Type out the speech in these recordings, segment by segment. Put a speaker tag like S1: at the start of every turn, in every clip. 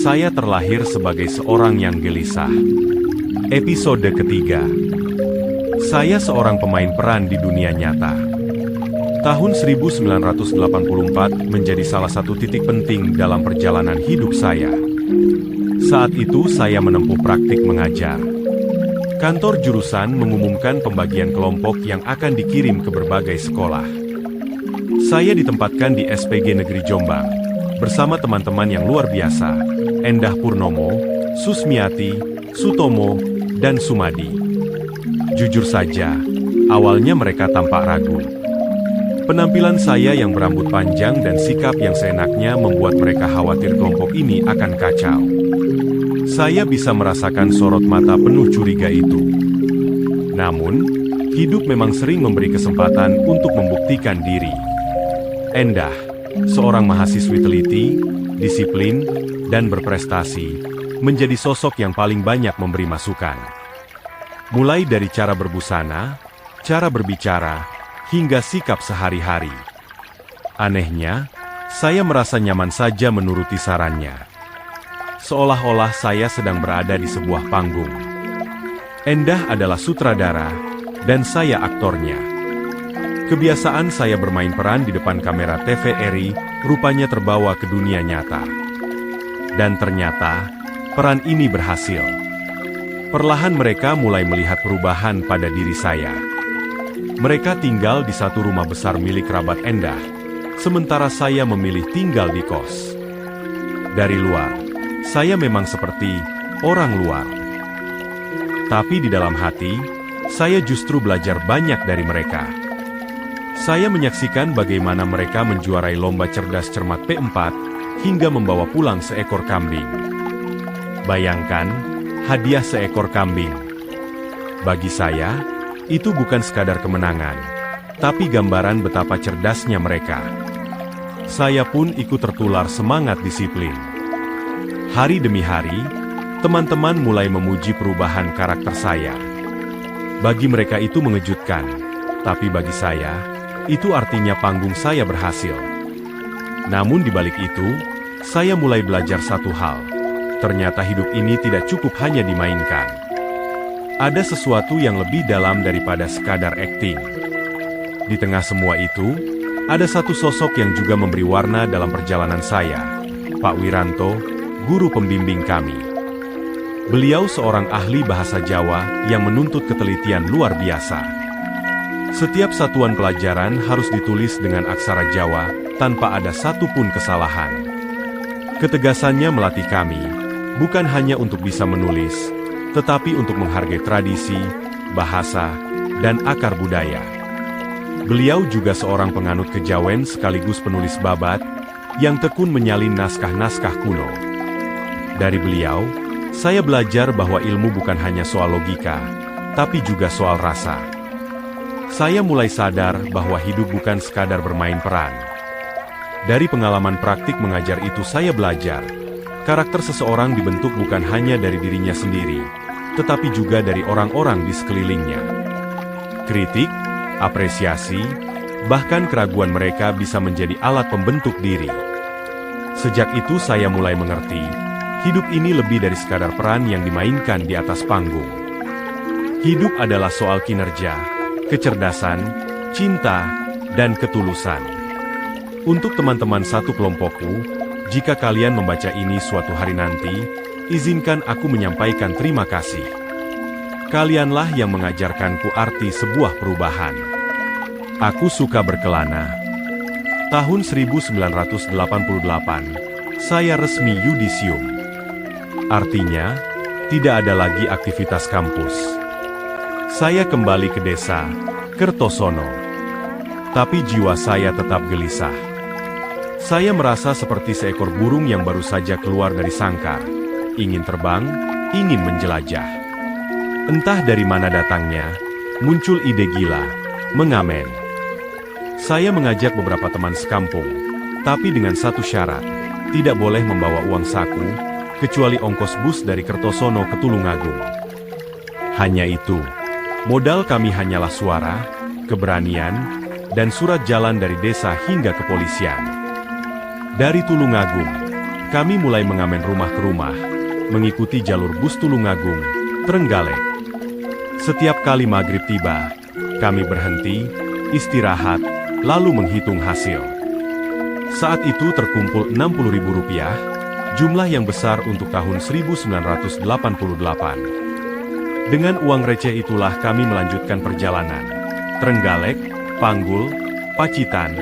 S1: saya terlahir sebagai seorang yang gelisah. Episode ketiga. Saya seorang pemain peran di dunia nyata. Tahun 1984 menjadi salah satu titik penting dalam perjalanan hidup saya. Saat itu saya menempuh praktik mengajar. Kantor jurusan mengumumkan pembagian kelompok yang akan dikirim ke berbagai sekolah. Saya ditempatkan di SPG Negeri Jombang, bersama teman-teman yang luar biasa, Endah Purnomo, Susmiati, Sutomo, dan Sumadi. Jujur saja, awalnya mereka tampak ragu. Penampilan saya yang berambut panjang dan sikap yang seenaknya membuat mereka khawatir kelompok ini akan kacau. Saya bisa merasakan sorot mata penuh curiga itu. Namun, hidup memang sering memberi kesempatan untuk membuktikan diri. Endah, seorang mahasiswi teliti, disiplin, dan berprestasi, menjadi sosok yang paling banyak memberi masukan. Mulai dari cara berbusana, cara berbicara, hingga sikap sehari-hari. Anehnya, saya merasa nyaman saja menuruti sarannya. Seolah-olah saya sedang berada di sebuah panggung. Endah adalah sutradara, dan saya aktornya. Kebiasaan saya bermain peran di depan kamera TVRI rupanya terbawa ke dunia nyata. Dan ternyata, peran ini berhasil. Perlahan mereka mulai melihat perubahan pada diri saya. Mereka tinggal di satu rumah besar milik kerabat Endah, sementara saya memilih tinggal di kos. Dari luar, saya memang seperti orang luar. Tapi di dalam hati, saya justru belajar banyak dari mereka. Saya menyaksikan bagaimana mereka menjuarai lomba cerdas cermat P4, hingga membawa pulang seekor kambing. Bayangkan, hadiah seekor kambing. Bagi saya, itu bukan sekadar kemenangan, tapi gambaran betapa cerdasnya mereka. Saya pun ikut tertular semangat disiplin. Hari demi hari, teman-teman mulai memuji perubahan karakter saya. Bagi mereka itu mengejutkan, tapi bagi saya, itu artinya panggung saya berhasil. Namun di balik itu, saya mulai belajar satu hal. Ternyata hidup ini tidak cukup hanya dimainkan. Ada sesuatu yang lebih dalam daripada sekadar akting. Di tengah semua itu, ada satu sosok yang juga memberi warna dalam perjalanan saya, Pak Wiranto, guru pembimbing kami. Beliau seorang ahli bahasa Jawa yang menuntut ketelitian luar biasa. Setiap satuan pelajaran harus ditulis dengan aksara Jawa, tanpa ada satupun kesalahan. Ketegasannya melatih kami, bukan hanya untuk bisa menulis, tetapi untuk menghargai tradisi, bahasa, dan akar budaya. Beliau juga seorang penganut kejawen sekaligus penulis babat, yang tekun menyalin naskah-naskah kuno. Dari beliau, saya belajar bahwa ilmu bukan hanya soal logika, tapi juga soal rasa. Saya mulai sadar bahwa hidup bukan sekadar bermain peran. Dari pengalaman praktik mengajar itu saya belajar, karakter seseorang dibentuk bukan hanya dari dirinya sendiri, tetapi juga dari orang-orang di sekelilingnya. Kritik, apresiasi, bahkan keraguan mereka bisa menjadi alat pembentuk diri. Sejak itu saya mulai mengerti, hidup ini lebih dari sekadar peran yang dimainkan di atas panggung. Hidup adalah soal kinerja, kecerdasan, cinta, dan ketulusan. Untuk teman-teman satu kelompokku, jika kalian membaca ini suatu hari nanti, izinkan aku menyampaikan terima kasih. Kalianlah yang mengajarkanku arti sebuah perubahan. Aku suka berkelana. Tahun 1988, saya resmi yudisium. Artinya, tidak ada lagi aktivitas kampus. Saya kembali ke desa, Kertosono. Tapi jiwa saya tetap gelisah. Saya merasa seperti seekor burung yang baru saja keluar dari sangkar. Ingin terbang, ingin menjelajah. Entah dari mana datangnya, muncul ide gila, mengamen. Saya mengajak beberapa teman sekampung, tapi dengan satu syarat, tidak boleh membawa uang saku, kecuali ongkos bus dari Kertosono ke Tulungagung. Hanya itu, modal kami hanyalah suara, keberanian, dan surat jalan dari desa hingga kepolisian. Dari Tulungagung, Kami mulai mengamen rumah ke rumah, mengikuti jalur bus Tulungagung, Trenggalek. Setiap kali maghrib tiba, kami berhenti, istirahat, lalu menghitung hasil. Saat itu terkumpul Rp60.000, jumlah yang besar untuk tahun 1988. Dengan uang receh itulah kami melanjutkan perjalanan. Trenggalek, Panggul, Pacitan,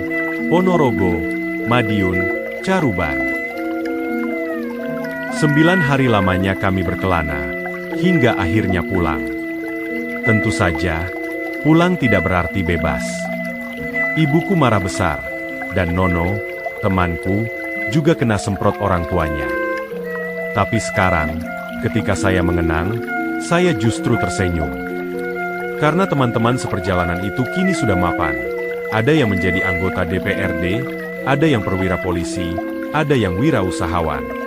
S1: Ponorogo, Madiun, Caruban. 9 hari lamanya kami berkelana, hingga akhirnya pulang. Tentu saja, pulang tidak berarti bebas. Ibuku marah besar, dan Nono, temanku, juga kena semprot orang tuanya. Tapi sekarang, ketika saya mengenang, saya justru tersenyum. Karena teman-teman seperjalanan itu kini sudah mapan. Ada yang menjadi anggota DPRD, ada yang perwira polisi, ada yang wirausahawan.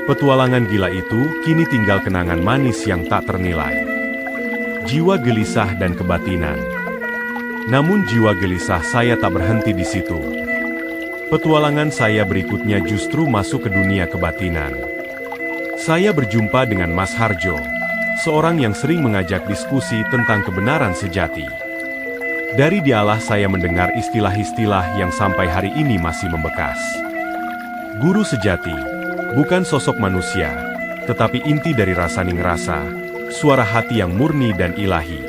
S1: Petualangan gila itu kini tinggal kenangan manis yang tak ternilai. Jiwa gelisah dan kebatinan. Namun jiwa gelisah saya tak berhenti di situ. Petualangan saya berikutnya justru masuk ke dunia kebatinan. Saya berjumpa dengan Mas Harjo, seorang yang sering mengajak diskusi tentang kebenaran sejati. Dari dialah saya mendengar istilah-istilah yang sampai hari ini masih membekas. Guru sejati, bukan sosok manusia, tetapi inti dari rasaning rasa, suara hati yang murni dan ilahi.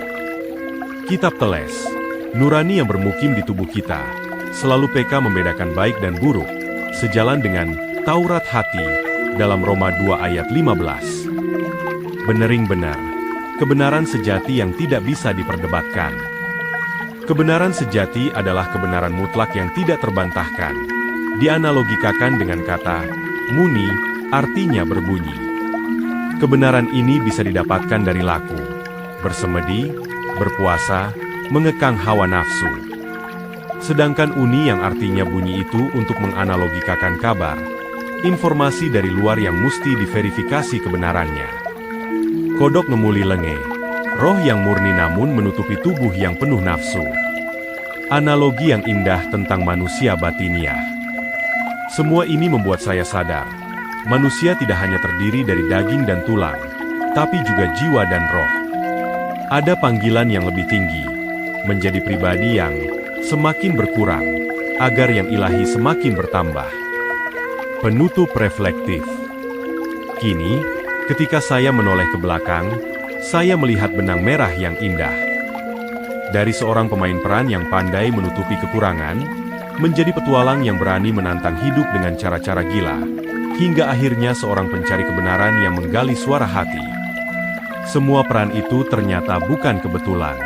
S1: Kitab teles, nurani yang bermukim di tubuh kita, selalu peka membedakan baik dan buruk, sejalan dengan Taurat hati, dalam Roma 2 ayat 15. Benering benar, kebenaran sejati yang tidak bisa diperdebatkan. Kebenaran sejati adalah kebenaran mutlak yang tidak terbantahkan. Dianalogikakan dengan kata muni, artinya berbunyi. Kebenaran ini bisa didapatkan dari laku, bersemedi, berpuasa, mengekang hawa nafsu. Sedangkan uni yang artinya bunyi itu untuk menganalogikakan kabar, informasi dari luar yang mesti diverifikasi kebenarannya. Kodok ngemuli lenge, roh yang murni namun menutupi tubuh yang penuh nafsu. Analogi yang indah tentang manusia batiniah. Semua ini membuat saya sadar, manusia tidak hanya terdiri dari daging dan tulang, tapi juga jiwa dan roh. Ada panggilan yang lebih tinggi, menjadi pribadi yang semakin berkurang, agar yang ilahi semakin bertambah. Penutup reflektif. Kini, ketika saya menoleh ke belakang, saya melihat benang merah yang indah. Dari seorang pemain peran yang pandai menutupi kekurangan, menjadi petualang yang berani menantang hidup dengan cara-cara gila, hingga akhirnya seorang pencari kebenaran yang menggali suara hati. Semua peran itu ternyata bukan kebetulan.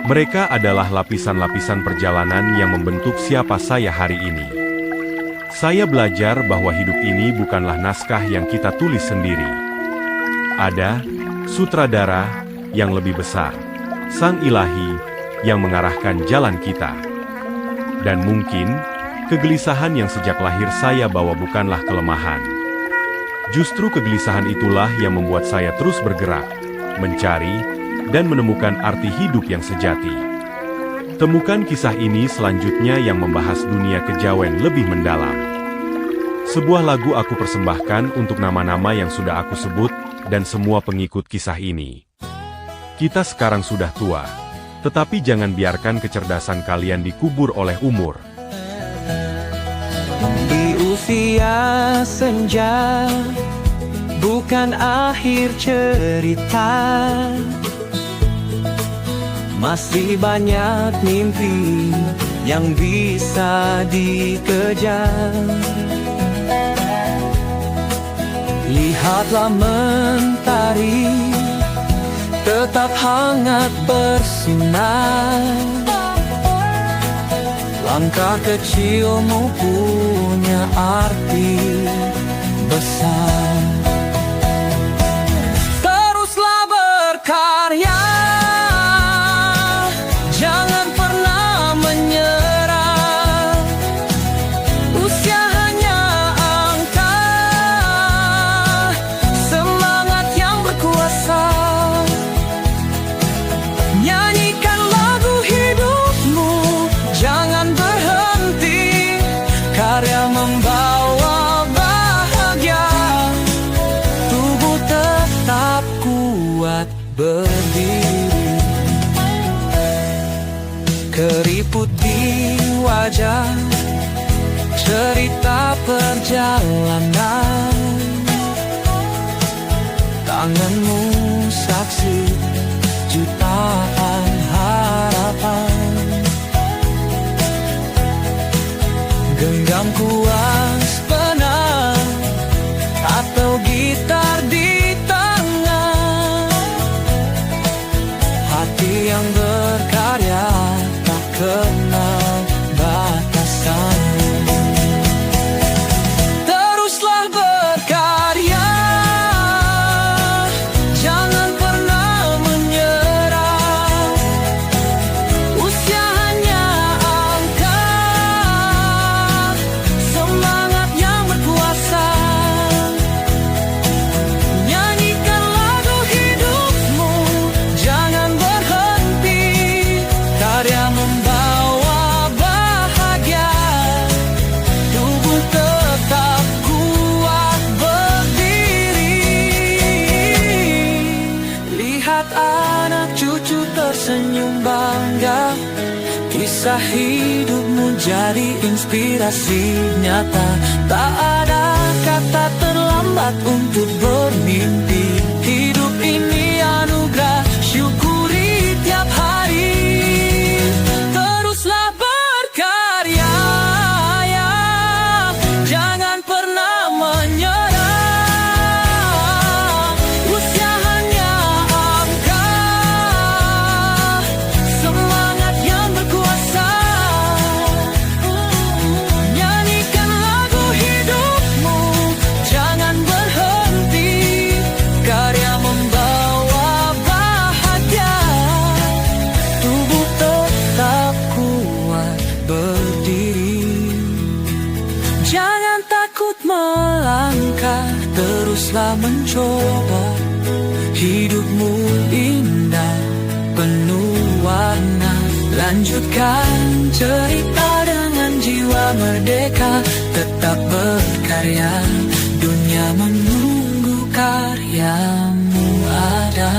S1: Mereka adalah lapisan-lapisan perjalanan yang membentuk siapa saya hari ini. Saya belajar bahwa hidup ini bukanlah naskah yang kita tulis sendiri. Ada sutradara yang lebih besar, Sang Ilahi yang mengarahkan jalan kita. Dan mungkin, kegelisahan yang sejak lahir saya bawa bukanlah kelemahan. Justru kegelisahan itulah yang membuat saya terus bergerak, mencari, dan menemukan arti hidup yang sejati. Temukan kisah ini selanjutnya yang membahas dunia kejawen lebih mendalam. Sebuah lagu aku persembahkan untuk nama-nama yang sudah aku sebut dan semua pengikut kisah ini. Kita sekarang sudah tua, tetapi jangan biarkan kecerdasan kalian dikubur oleh umur.
S2: Di usia senja, bukan akhir cerita. Masih banyak mimpi yang bisa dikejar. Lihatlah mentari, tetap hangat bersinar. Langkah kecilmu punya arti besar. Teruslah berkarya, jangan pernah menyerah. Usia hanya angka, semangat yang berkuasa. Nyanyikan lagu hidupmu, jangan berhenti. Karya membawa bahagia. di wajah, cerita perjalanan. Tanganmu saksi jutaan harapan. Genggam kuas penang atau gitar di tangan. Hati yang berkarya tak kenal batasan. Teruslah berkarya, jangan pernah menyerah. Usia hanya angka, semangat yang berkuasa. Nyanyikan lagu hidupmu, jangan berhenti. Karya membawa bahagia, tubuh tetap kuat berdiri. Lihat anak cucu tersenyum bangga, kisah hidupmu jadi inspirasi nyata. Tak ada kata terlambat untuk bermimpi. Hidup ini anugerah, syukuri tiap hari. Teruslah berkarya, ya, jangan pernah menyerah. Usia hanya angka, semangat yang berkuasa. Nyanyikan lagu hidupmu, jangan berhenti. Karya membawa bahagia, tubuh tetap kuat berdiri. Jangan takut melangkah, teruslah mencoba. Hidupmu indah, penuh warna. Lanjutkan cerita dengan jiwa merdeka. Tetap berkarya, dunia menunggu karyamu ada.